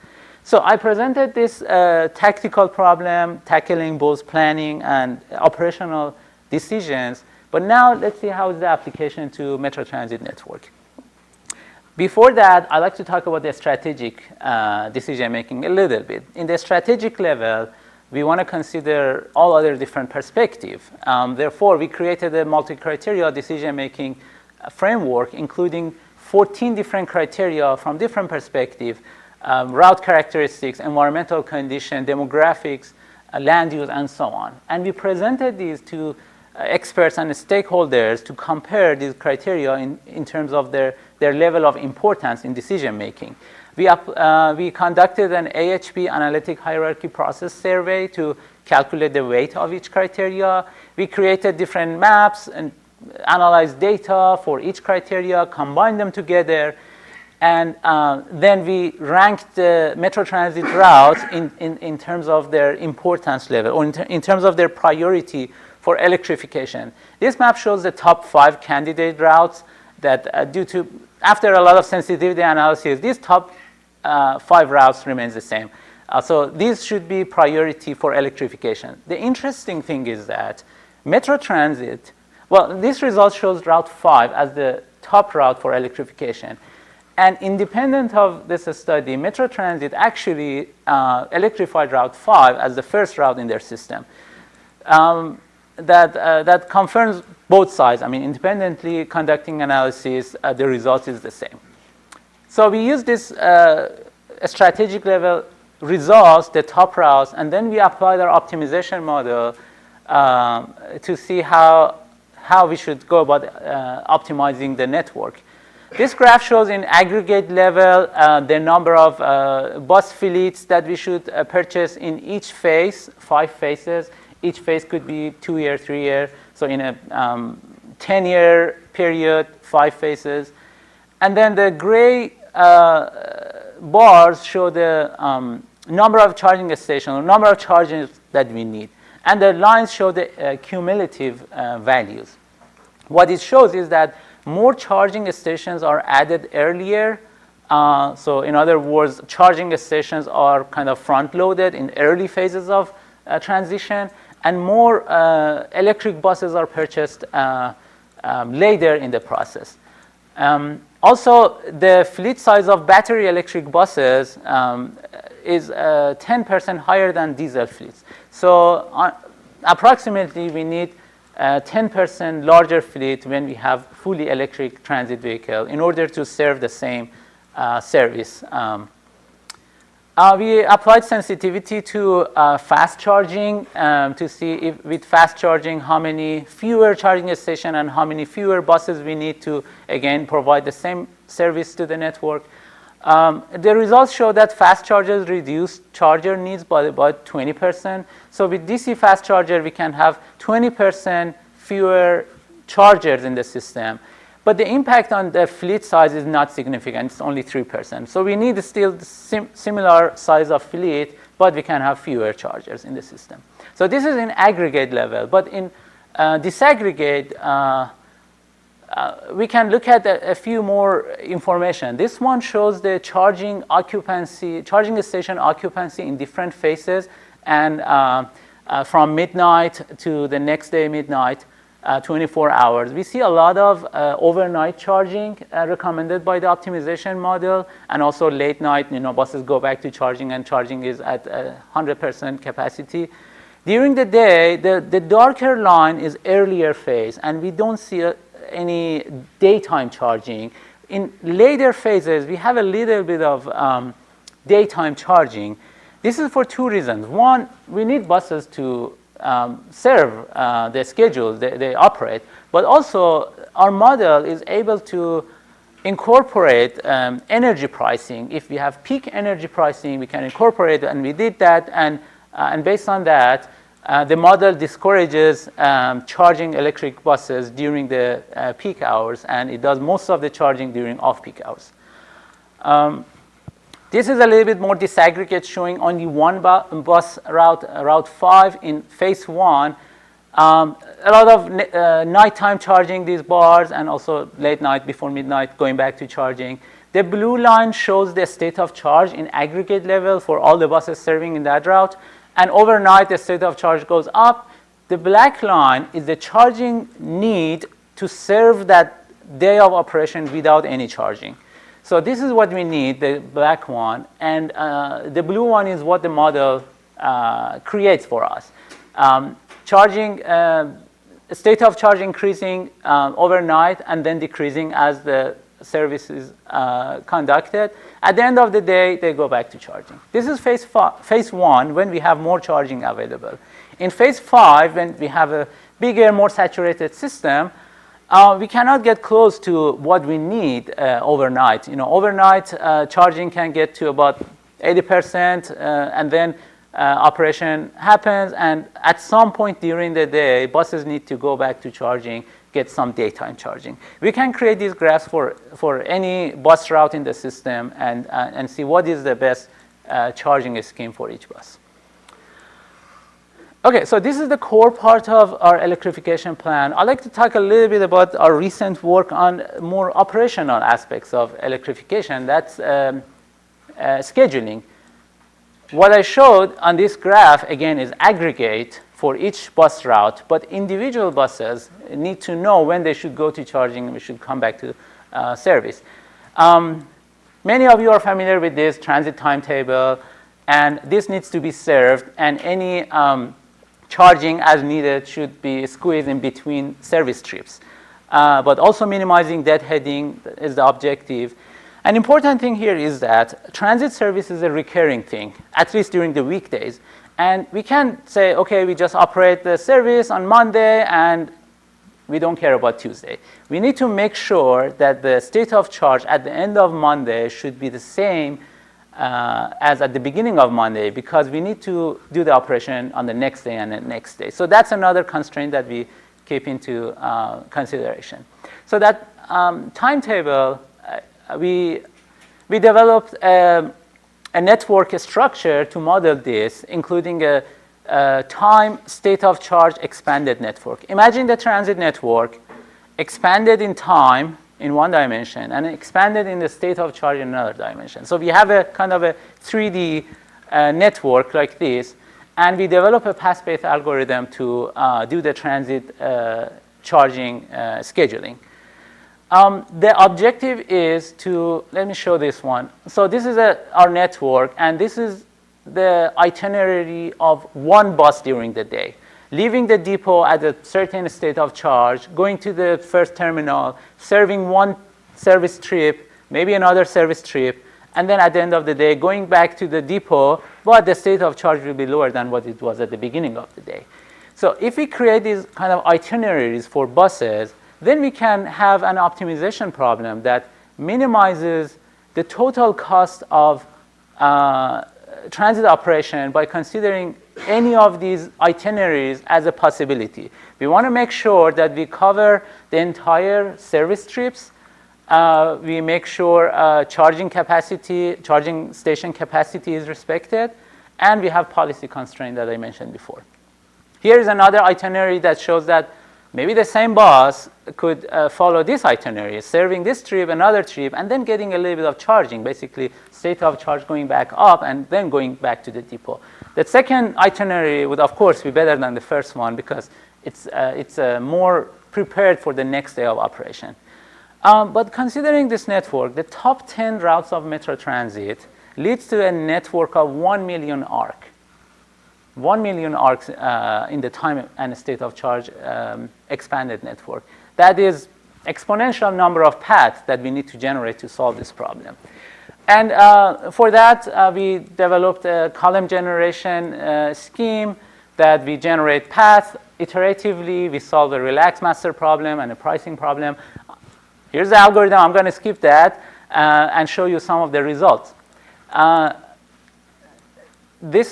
So I presented this tactical problem, tackling both planning and operational decisions. But now let's see how is the application to Metro Transit network. Before that, I'd like to talk about the strategic decision making a little bit. In the strategic level, we want to consider all other different perspectives. Therefore, we created a multi-criteria decision making framework, including 14 different criteria from different perspectives. Route characteristics, environmental condition, demographics, land use, and so on. And we presented these to experts and stakeholders to compare these criteria in terms of their level of importance in decision making. We conducted an AHP analytic hierarchy process survey to calculate the weight of each criteria. We created different maps and analyzed data for each criteria, combined them together. And then we ranked the Metro Transit routes in terms of their importance level, or in terms of their priority for electrification. This map shows the top 5 candidate routes that after a lot of sensitivity analysis, these top 5 routes remains the same. So these should be priority for electrification. The interesting thing is that Metro transit, well, this result shows Route 5 as the top route for electrification. And independent of this study, Metro Transit actually electrified Route 5 as the first route in their system. That confirms both sides. I mean, independently conducting analysis, the result is the same. So we use this strategic level results, the top routes, and then we applied our optimization model to see how we should go about optimizing the network. This graph shows in aggregate level the number of bus fleets that we should purchase in each phase, 5 phases. Each phase could be 2-year, 3-year. So in a 10-year period, 5 phases. And then the gray bars show the number of charging stations, or number of chargers that we need. And the lines show the cumulative values. What it shows is that more charging stations are added earlier. So in other words, charging stations are kind of front-loaded in early phases of transition, and more electric buses are purchased later in the process. Also, the fleet size of battery electric buses is 10% higher than diesel fleets. So approximately we need 10% larger fleet when we have fully electric transit vehicle in order to serve the same service. We applied sensitivity to fast charging to see if with fast charging how many fewer charging stations and how many fewer buses we need to, again, provide the same service to the network. The results show that fast chargers reduce charger needs by about 20%. So with DC fast charger, we can have 20% fewer chargers in the system. But the impact on the fleet size is not significant. It's only 3%. So we need still similar size of fleet, but we can have fewer chargers in the system. So this is in aggregate level. But in disaggregate, we can look at a few more information. This one shows the charging station occupancy in different phases, and from midnight to the next day midnight, 24 hours. We see a lot of overnight charging recommended by the optimization model, and also late night, buses go back to charging, and charging is at 100% capacity. During the day, the darker line is earlier phase, and we don't see any daytime charging. In later phases, we have a little bit of daytime charging. This is for 2 reasons. One, we need buses to serve the schedule they operate, but also our model is able to incorporate energy pricing. If we have peak energy pricing, we can incorporate it, and we did that, and based on that, the model discourages charging electric buses during the peak hours, and it does most of the charging during off-peak hours. This is a little bit more disaggregate, showing only one bus route, Route 5 in phase 1. A lot of nighttime charging, these bars, and also late night before midnight going back to charging. The blue line shows the state of charge in aggregate level for all the buses serving in that route. And overnight, the state of charge goes up. The black line is the charging need to serve that day of operation without any charging. So this is what we need, the black one, and the blue one is what the model creates for us. State of charge increasing overnight and then decreasing as the service is conducted. At the end of the day, they go back to charging. This is phase 1, when we have more charging available. In phase 5, when we have a bigger, more saturated system, we cannot get close to what we need overnight. Overnight charging can get to about 80%, and then operation happens, and at some point during the day, buses need to go back to charging, get some daytime charging. We can create these graphs for any bus route in the system and see what is the best charging scheme for each bus. Okay, so this is the core part of our electrification plan. I'd like to talk a little bit about our recent work on more operational aspects of electrification. That's scheduling. What I showed on this graph, again, is aggregate for each bus route, but individual buses need to know when they should go to charging and we should come back to service. Many of you are familiar with this transit timetable, and this needs to be served, and any charging as needed should be squeezed in between service trips. But also minimizing deadheading is the objective. An important thing here is that transit service is a recurring thing, at least during the weekdays. And we can't say, okay, we just operate the service on Monday and we don't care about Tuesday. We need to make sure that the state of charge at the end of Monday should be the same as at the beginning of Monday, because we need to do the operation on the next day and the next day. So that's another constraint that we keep into consideration. So that timetable, we developed a network structure to model this, including a time state of charge expanded network. Imagine the transit network expanded in time in one dimension and expanded in the state of charge in another dimension. So we have a kind of a 3D network like this, and we develop a path-based algorithm to do the transit charging scheduling. The objective is to, let me show this one. So this is our network, and this is the itinerary of one bus during the day. Leaving the depot at a certain state of charge, going to the first terminal, serving one service trip, maybe another service trip, and then at the end of the day, going back to the depot, but the state of charge will be lower than what it was at the beginning of the day. So if we create these kind of itineraries for buses, then we can have an optimization problem that minimizes the total cost of transit operation by considering any of these itineraries as a possibility. We want to make sure that we cover the entire service trips. We make sure charging station capacity is respected, and we have policy constraint that I mentioned before. Here is another itinerary that shows that maybe the same bus could follow this itinerary, serving this trip, another trip, and then getting a little bit of charging, basically state of charge going back up and then going back to the depot. The second itinerary would, of course, be better than the first one because it's more prepared for the next day of operation. But considering this network, the top 10 routes of Metro Transit leads to a network of 1 million arc. 1 million arcs in the time and state of charge expanded network. That is exponential number of paths that we need to generate to solve this problem. And for that, we developed a column generation scheme that we generate paths iteratively. We solve a relaxed master problem and a pricing problem. Here's the algorithm. I'm going to skip that and show you some of the results. This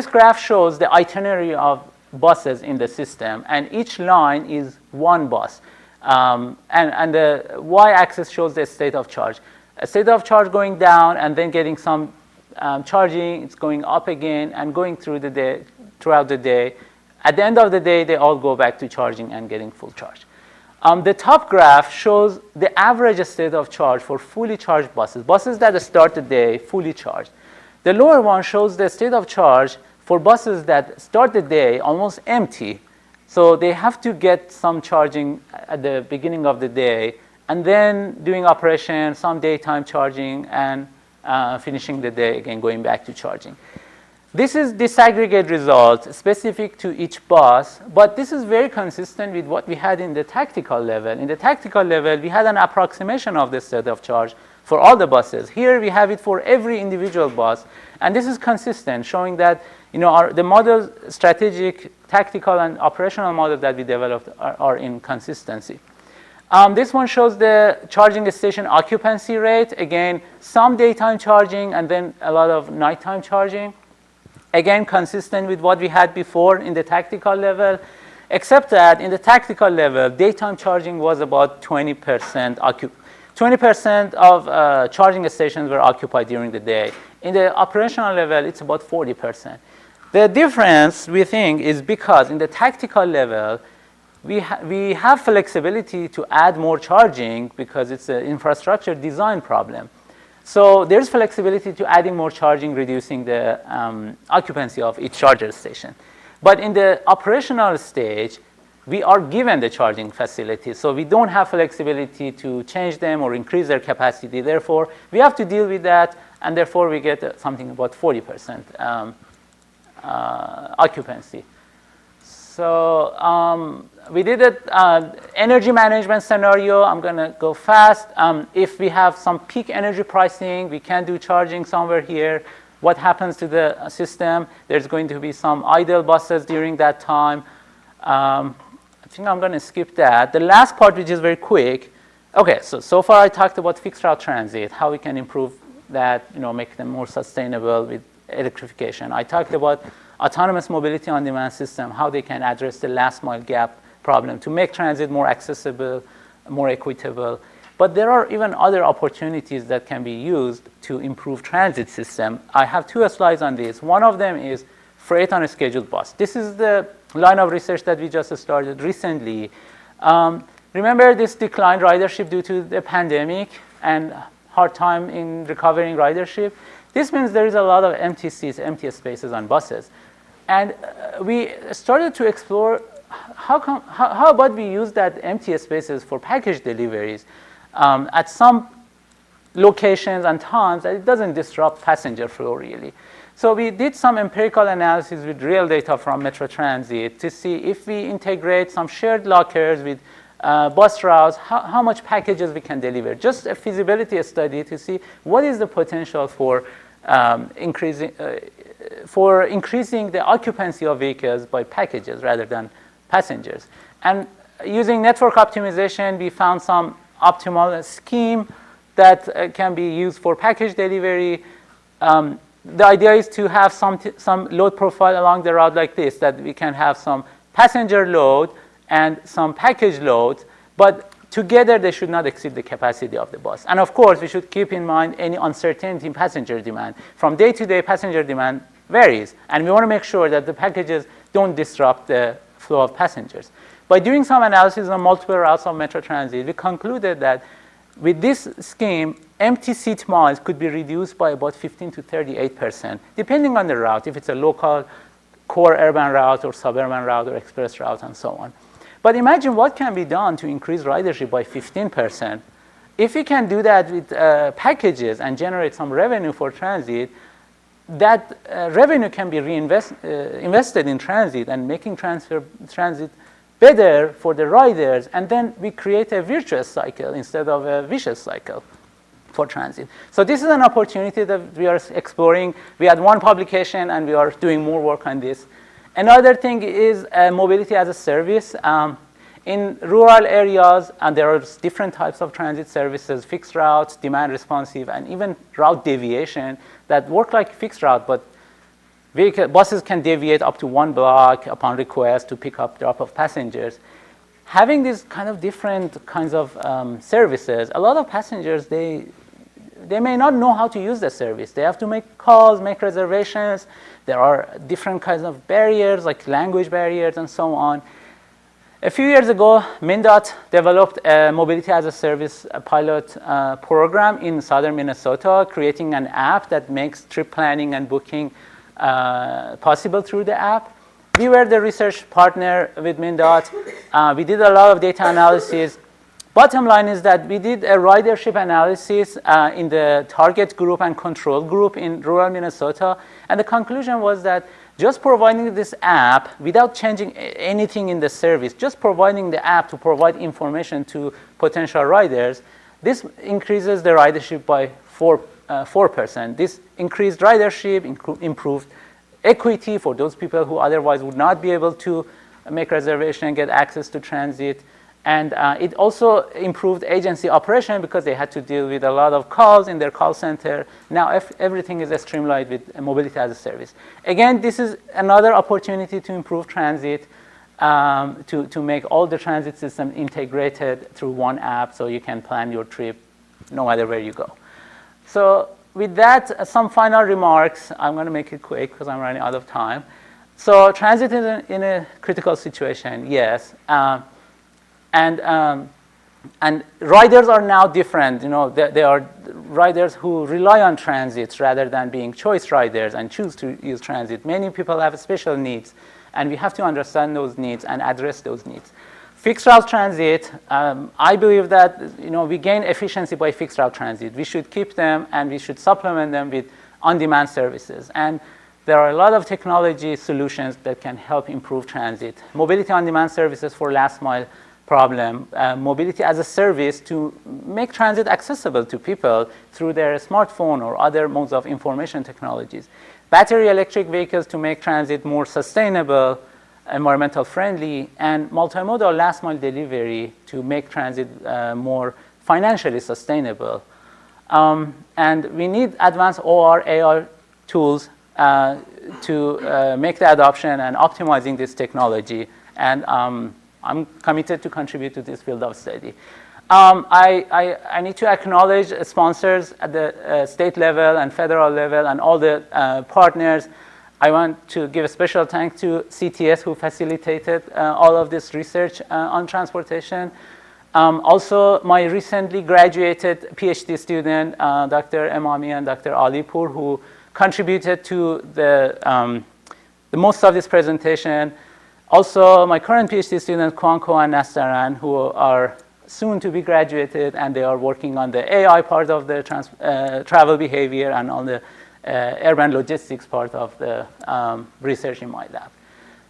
graph shows the itinerary of buses in the system, and each line is one bus. And the y-axis shows the state of charge. A state of charge going down and then getting some charging, it's going up again and going throughout the day. At the end of the day, they all go back to charging and getting full charge. The top graph shows the average state of charge for fully charged buses that start the day fully charged. The lower one shows the state of charge for buses that start the day almost empty. So they have to get some charging at the beginning of the day, and then doing operation, some daytime charging, and finishing the day again, going back to charging. This is disaggregate result specific to each bus, but this is very consistent with what we had in the tactical level. In the tactical level, we had an approximation of the state of charge for all the buses. Here we have it for every individual bus, and this is consistent, showing that the model, strategic, tactical, and operational model that we developed are in consistency. This one shows the charging station occupancy rate. Again, some daytime charging and then a lot of nighttime charging. Again, consistent with what we had before in the tactical level, except that in the tactical level, daytime charging was about 20%. 20% of charging stations were occupied during the day. In the operational level, it's about 40%. The difference, we think, is because in the tactical level, we have flexibility to add more charging because it's an infrastructure design problem. So there's flexibility to adding more charging, reducing the occupancy of each charger station. But in the operational stage, we are given the charging facilities. So we don't have flexibility to change them or increase their capacity. Therefore, we have to deal with that, and therefore we get something about 40% occupancy. So we did an energy management scenario. I'm going to go fast. If we have some peak energy pricing, we can do charging somewhere here. What happens to the system? There's going to be some idle buses during that time. I think I'm going to skip that. The last part, which is very quick. Okay, so far I talked about fixed route transit, how we can improve that, make them more sustainable with electrification. I talked about autonomous mobility on demand system, how they can address the last mile gap problem to make transit more accessible, more equitable. But there are even other opportunities that can be used to improve transit system. I have 2 slides on this. One of them is freight on a scheduled bus. This is the line of research that we just started recently. Remember this declined ridership due to the pandemic and hard time in recovering ridership? This means there is a lot of empty seats, empty spaces on buses. And we started to explore how about we use that empty spaces for package deliveries at some locations and times that it doesn't disrupt passenger flow really. So we did some empirical analysis with real data from Metro Transit to see if we integrate some shared lockers with bus routes, how much packages we can deliver. Just a feasibility study to see what is the potential for increasing the occupancy of vehicles by packages rather than passengers. And using network optimization, we found some optimal scheme that can be used for package delivery. The idea is to have some load profile along the route like this, that we can have some passenger load and some package load, but together they should not exceed the capacity of the bus. And of course, we should keep in mind any uncertainty in passenger demand. From day to day, passenger demand varies, and we want to make sure that the packages don't disrupt the flow of passengers. By doing some analysis on multiple routes of Metro Transit, we concluded that with this scheme, empty seat miles could be reduced by about 15 to 38%, depending on the route, if it's a local core urban route or suburban route or express route and so on. But imagine what can be done to increase ridership by 15%. If we can do that with packages and generate some revenue for transit, that revenue can be invested in transit and making transit better for the riders, and then we create a virtuous cycle instead of a vicious cycle for transit. So this is an opportunity that we are exploring. We had one publication and we are doing more work on this. Another thing is mobility as a service. In rural areas, and there are different types of transit services, fixed routes, demand responsive, and even route deviation that work like fixed route, but buses can deviate up to 1 block upon request to pick up, drop off passengers. Having these kind of different kinds of services, a lot of passengers, they may not know how to use the service. They have to make calls, make reservations. There are different kinds of barriers, like language barriers and so on. A few years ago, MnDOT developed a mobility as a service pilot program in southern Minnesota, creating an app that makes trip planning and booking possible through the app. We were the research partner with MnDOT. We did a lot of data analysis. Bottom line is that we did a ridership analysis in the target group and control group in rural Minnesota. And the conclusion was that just providing this app without changing anything in the service, just providing the app to provide information to potential riders, this increases the ridership by 4%. This increased ridership, improved equity for those people who otherwise would not be able to make reservation and get access to transit. And it also improved agency operation because they had to deal with a lot of calls in their call center. Now everything is streamlined with mobility as a service. Again, this is another opportunity to improve transit, to make all the transit system integrated through one app so you can plan your trip no matter where you go. So with that, some final remarks. I'm going to make it quick because I'm running out of time. So transit is in a critical situation, yes. And And riders are now different. You know, they are riders who rely on transit rather than being choice riders and choose to use transit. Many people have special needs, and we have to understand those needs and address those needs. Fixed route transit, I believe that, you know, we gain efficiency by fixed route transit. We should keep them, and we should supplement them with on-demand services. And there are a lot of technology solutions that can help improve transit. Mobility on-demand services for last mile problem, mobility as a service to make transit accessible to people through their smartphone or other modes of information technologies. Battery electric vehicles to make transit more sustainable, environmental friendly, and multimodal last mile delivery to make transit more financially sustainable. And we need advanced OR, AR tools to make the adoption and optimizing this technology. And I'm committed to contribute to this field of study. I need to acknowledge sponsors at the state level and federal level and all the partners. I want to give a special thanks to CTS, who facilitated all of this research on transportation. Also, my recently graduated PhD student, Dr. Emami and Dr. Alipur, who contributed to the most of this presentation. Also, my current PhD students, Kwanko and Nastaran, who are soon to be graduated, and they are working on the AI part of the travel behavior and on the urban logistics part of the research in my lab.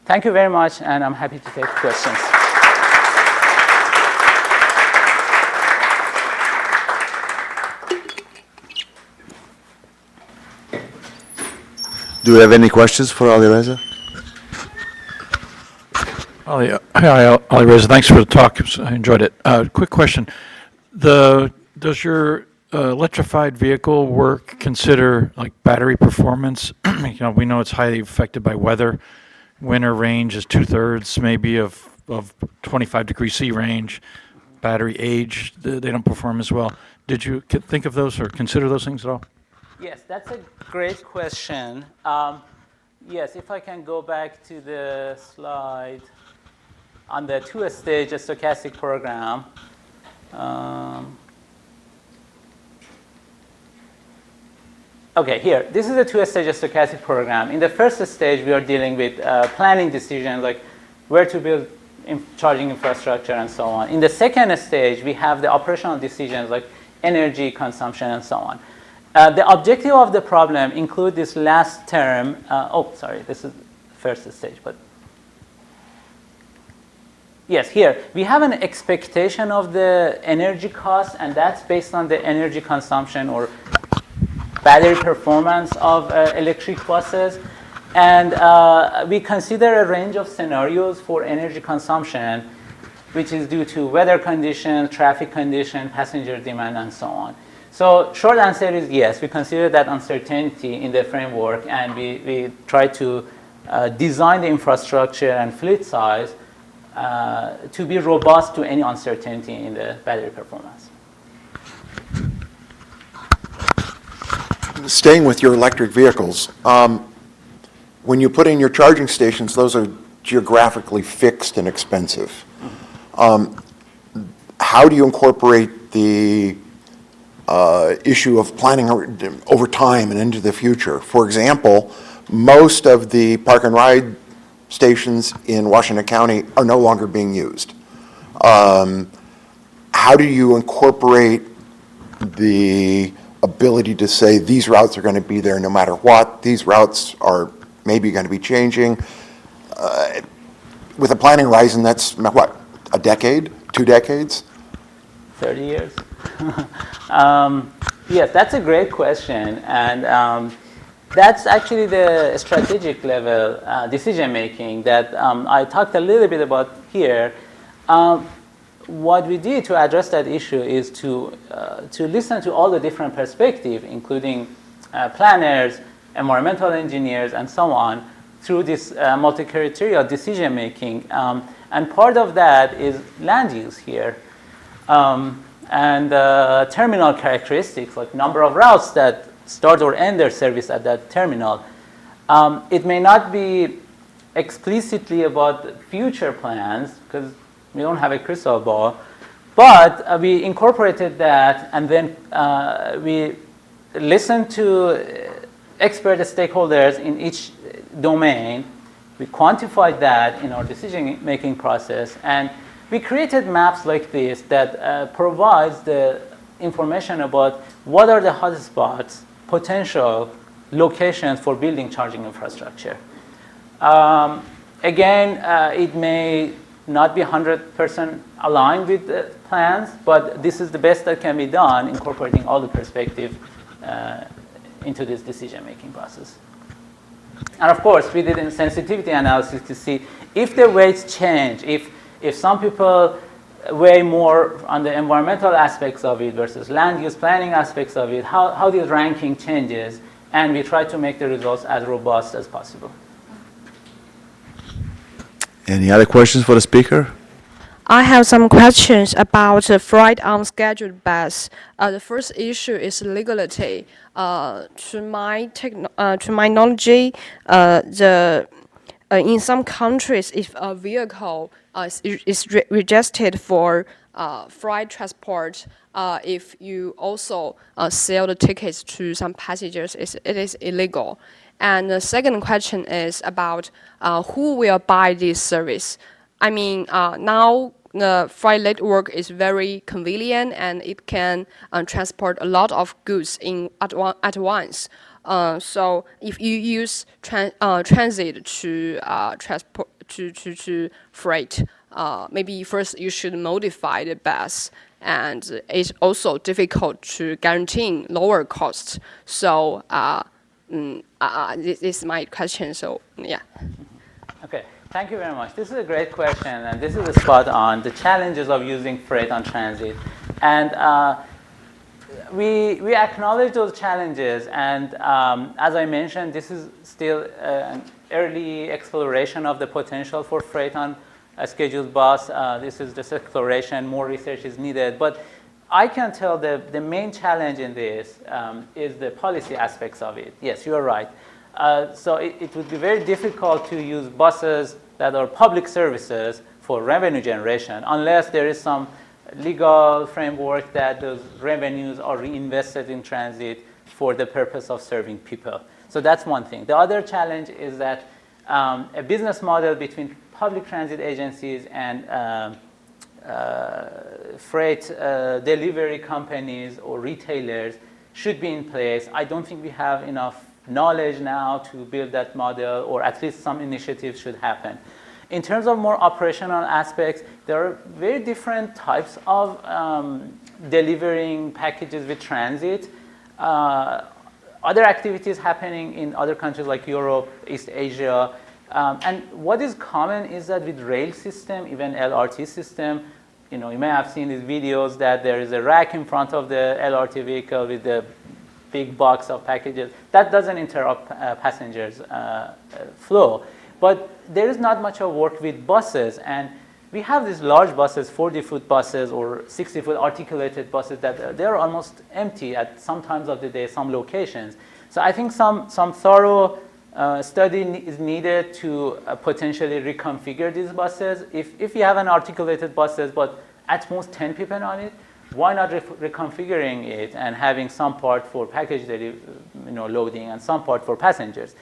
Thank you very much, and I'm happy to take questions. Do you have any questions for Alireza? Hi, Alireza. Thanks for the talk. I enjoyed it. Quick question. Does your electrified vehicle work consider like battery performance? You know, we know it's highly affected by weather. Winter range is 2/3 maybe of 25 degrees C range. Battery age, they don't perform as well. Did you think of those or consider those things at all? Yes, that's a great question. Yes, if I can go back to the slide on the two-stage stochastic program. Okay, here, this is a two-stage stochastic program. In the first stage, we are dealing with planning decisions like where to build charging infrastructure and so on. In the second stage, we have the operational decisions like energy consumption and so on. The objective of the problem include this last term. This is the first stage, but yes, here we have an expectation of the energy cost, and that's based on the energy consumption or battery performance of electric buses. And we consider a range of scenarios for energy consumption, which is due to weather conditions, traffic conditions, passenger demand, and so on. So short answer is yes, we consider that uncertainty in the framework, and we try to design the infrastructure and fleet size to be robust to any uncertainty in the battery performance. Staying with your electric vehicles, when you put in your charging stations, those are geographically fixed and expensive. How do you incorporate the issue of planning over time and into the future? For example, most of the park and ride stations in Washington County are no longer being used. How do you incorporate the ability to say these routes are going to be there no matter what, these routes are maybe going to be changing? With a planning horizon, that's what, a decade, 2 decades? 30 years. Yes, that's a great question. And that's actually the strategic level decision making that I talked a little bit about here. What we did to address that issue is to listen to all the different perspectives, including planners, environmental engineers, and so on, through this multi-criteria decision making. And part of that is land use here. And terminal characteristics, like number of routes that start or end their service at that terminal. It may not be explicitly about future plans, because we don't have a crystal ball, But we incorporated that, and then we listened to expert stakeholders in each domain. We quantified that in our decision-making process, and we created maps like this that provides the information about what are the hotspots, potential locations for building charging infrastructure. Again, it may not be 100% aligned with the plans, but this is the best that can be done, incorporating all the perspective into this decision-making process. And of course, we did a sensitivity analysis to see if the weights change, if some people weigh more on the environmental aspects of it versus land use planning aspects of it, how this ranking changes, and we try to make the results as robust as possible. Any other questions for the speaker? I have some questions about the freight on scheduled bus. The first issue is legality. To my knowledge, in some countries, if a vehicle is registered for freight transport, if you also sell the tickets to some passengers, it is illegal. And the second question is about who will buy this service. I mean, now the freight network is very convenient and it can transport a lot of goods at once. So if you use transit to transport to freight, maybe first you should modify the bus, and it's also difficult to guarantee lower costs. So this is my question. So yeah. Okay, thank you very much. This is a great question, and this is a spot on the challenges of using freight on transit. And we acknowledge those challenges, and as I mentioned, this is still an early exploration of the potential for freight on a scheduled bus. This is just exploration, more research is needed. But I can tell the main challenge in this is the policy aspects of it. Yes, you are right. So it would be very difficult to use buses that are public services for revenue generation unless there is some legal framework that those revenues are reinvested in transit for the purpose of serving people. So that's one thing. The other challenge is that a business model between public transit agencies and freight delivery companies or retailers should be in place. I don't think we have enough knowledge now to build that model, or at least some initiatives should happen. In terms of more operational aspects, there are very different types of delivering packages with transit. Other activities happening in other countries like Europe, East Asia. And what is common is that with rail system, even LRT system, you may have seen these videos that there is a rack in front of the LRT vehicle with the big box of packages. That doesn't interrupt passengers' flow. But there is not much of work with buses, and we have these large buses, 40-foot buses or 60-foot articulated buses that they're almost empty at some times of the day, some locations. So I think some thorough study is needed to potentially reconfigure these buses. If you have an articulated buses, but at most 10 people on it, why not reconfiguring it and having some part for package loading and some part for passengers?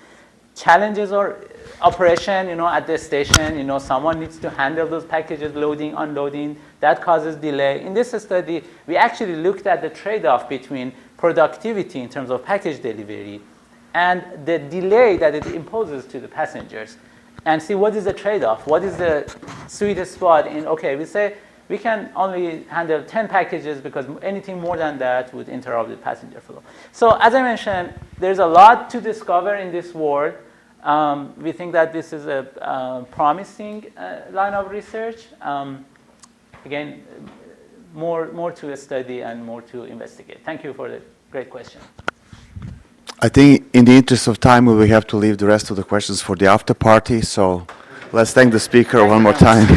Challenges are operation, at the station, someone needs to handle those packages, loading, unloading. That causes delay. In this study, we actually looked at the trade-off between productivity in terms of package delivery and the delay that it imposes to the passengers, and see what is the trade-off, what is the sweet spot in, okay, we say we can only handle 10 packages because anything more than that would interrupt the passenger flow. So as I mentioned, there's a lot to discover in this world. We think that this is a promising line of research. Again, more to study and more to investigate. Thank you for the great question. I think in the interest of time, we will have to leave the rest of the questions for the after party. So let's thank the speaker one more time.